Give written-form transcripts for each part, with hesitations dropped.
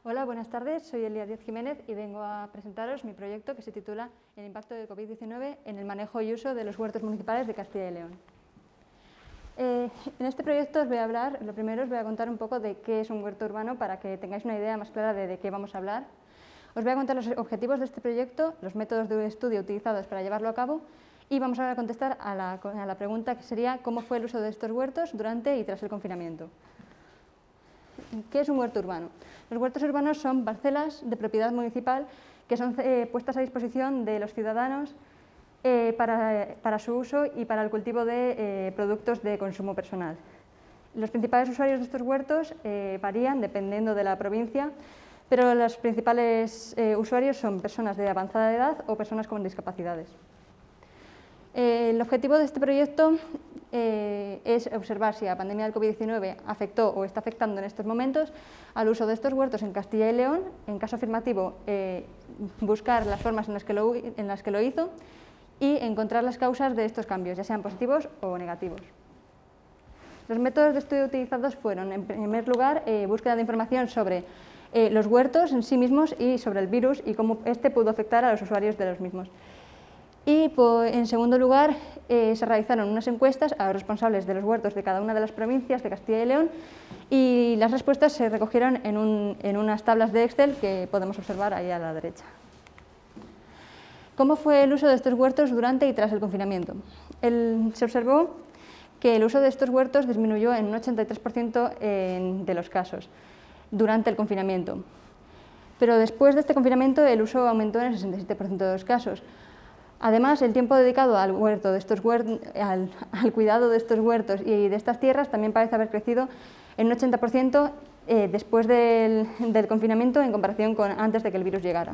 Hola, buenas tardes. Soy Elia Díaz Jiménez y vengo a presentaros mi proyecto que se titula El impacto de COVID-19 en el manejo y uso de los huertos municipales de Castilla y León. En este proyecto os voy a hablar, lo primero os voy a contar un poco de qué es un huerto urbano para que tengáis una idea más clara de qué vamos a hablar. Os voy a contar los objetivos de este proyecto, los métodos de estudio utilizados para llevarlo a cabo y vamos a contestar a la pregunta que sería cómo fue el uso de estos huertos durante y tras el confinamiento. ¿Qué es un huerto urbano? Los huertos urbanos son parcelas de propiedad municipal que son puestas a disposición de los ciudadanos para su uso y para el cultivo de productos de consumo personal. Los principales usuarios de estos huertos varían dependiendo de la provincia, pero los principales usuarios son personas de avanzada edad o personas con discapacidades. El objetivo de este proyecto es observar si la pandemia del COVID-19 afectó o está afectando en estos momentos al uso de estos huertos en Castilla y León. En caso afirmativo, buscar las formas en las que lo hizo y encontrar las causas de estos cambios, ya sean positivos o negativos. Los métodos de estudio utilizados fueron, en primer lugar, búsqueda de información sobre los huertos en sí mismos y sobre el virus y cómo este pudo afectar a los usuarios de los mismos. Y en segundo lugar, se realizaron unas encuestas a los responsables de los huertos de cada una de las provincias de Castilla y León y las respuestas se recogieron en unas tablas de Excel que podemos observar ahí a la derecha. ¿Cómo fue el uso de estos huertos durante y tras el confinamiento? Se observó que el uso de estos huertos disminuyó en un 83% de los casos durante el confinamiento, pero después de este confinamiento el uso aumentó en el 67% de los casos. Además, el tiempo dedicado al cuidado de estos huertos y de estas tierras también parece haber crecido en un 80% después del confinamiento en comparación con antes de que el virus llegara.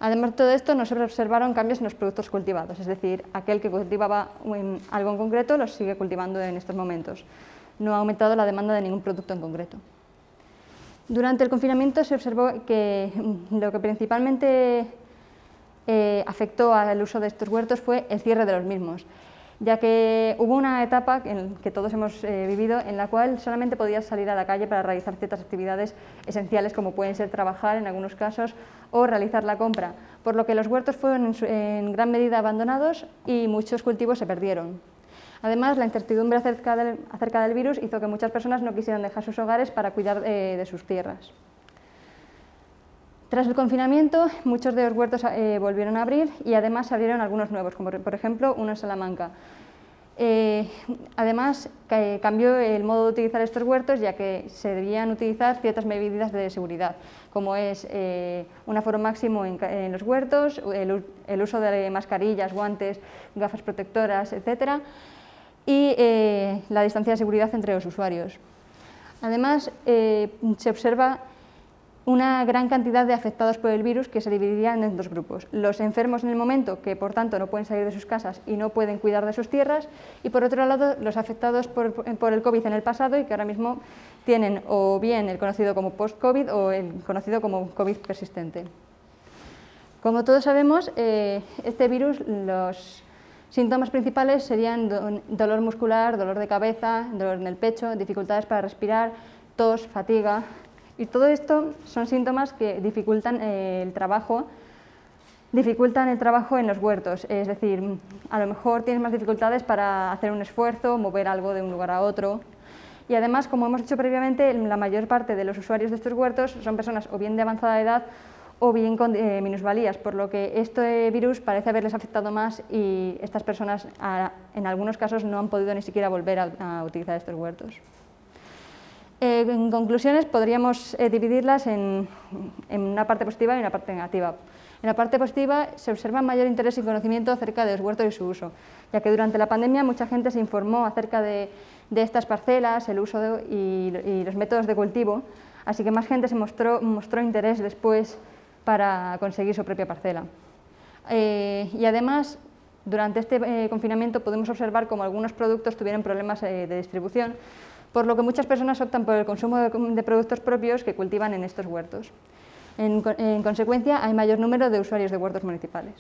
Además de todo esto, no se observaron cambios en los productos cultivados, es decir, aquel que cultivaba algo en concreto lo sigue cultivando en estos momentos. No ha aumentado la demanda de ningún producto en concreto. Durante el confinamiento se observó que lo que principalmente afectó al uso de estos huertos fue el cierre de los mismos, ya que hubo una etapa que todos hemos vivido en la cual solamente podías salir a la calle para realizar ciertas actividades esenciales como pueden ser trabajar en algunos casos o realizar la compra, por lo que los huertos fueron en gran medida abandonados y muchos cultivos se perdieron. Además, la incertidumbre acerca del virus hizo que muchas personas no quisieran dejar sus hogares para cuidar de sus tierras. Tras el confinamiento, muchos de los huertos volvieron a abrir y además se abrieron algunos nuevos, como por ejemplo uno en Salamanca. Además, cambió el modo de utilizar estos huertos, ya que se debían utilizar ciertas medidas de seguridad, como es un aforo máximo en los huertos, el uso de mascarillas, guantes, gafas protectoras, etc. y la distancia de seguridad entre los usuarios. Además, se observa una gran cantidad de afectados por el virus que se dividirían en dos grupos. Los enfermos en el momento, que por tanto no pueden salir de sus casas y no pueden cuidar de sus tierras, y por otro lado los afectados por el COVID en el pasado y que ahora mismo tienen o bien el conocido como post-COVID o el conocido como COVID persistente. Como todos sabemos, este virus, los síntomas principales serían dolor muscular, dolor de cabeza, dolor en el pecho, dificultades para respirar, tos, fatiga. Y todo esto son síntomas que dificultan el trabajo en los huertos, es decir, a lo mejor tienes más dificultades para hacer un esfuerzo, mover algo de un lugar a otro. Y además, como hemos dicho previamente, la mayor parte de los usuarios de estos huertos son personas o bien de avanzada edad o bien con minusvalías, por lo que este virus parece haberles afectado más y estas personas en algunos casos no han podido ni siquiera volver a utilizar estos huertos. En conclusiones, podríamos dividirlas en una parte positiva y una parte negativa. En la parte positiva se observa mayor interés y conocimiento acerca de los huertos y su uso, ya que durante la pandemia mucha gente se informó acerca de estas parcelas, el uso y los métodos de cultivo, así que más gente se mostró interés después para conseguir su propia parcela. Y además, durante este confinamiento podemos observar cómo algunos productos tuvieron problemas de distribución, por lo que muchas personas optan por el consumo de productos propios que cultivan en estos huertos. En consecuencia, hay mayor número de usuarios de huertos municipales.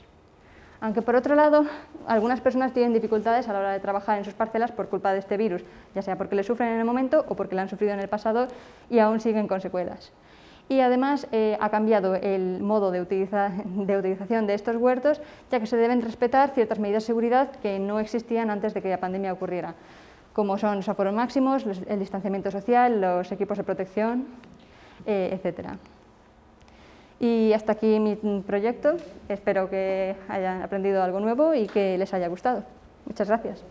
Aunque por otro lado, algunas personas tienen dificultades a la hora de trabajar en sus parcelas por culpa de este virus, ya sea porque le sufren en el momento o porque le han sufrido en el pasado y aún siguen con secuelas. y además ha cambiado el modo de utilización de estos huertos, ya que se deben respetar ciertas medidas de seguridad que no existían antes de que la pandemia ocurriera, como son los aforos máximos, el distanciamiento social, los equipos de protección, etc. Y hasta aquí mi proyecto. Espero que hayan aprendido algo nuevo y que les haya gustado. Muchas gracias.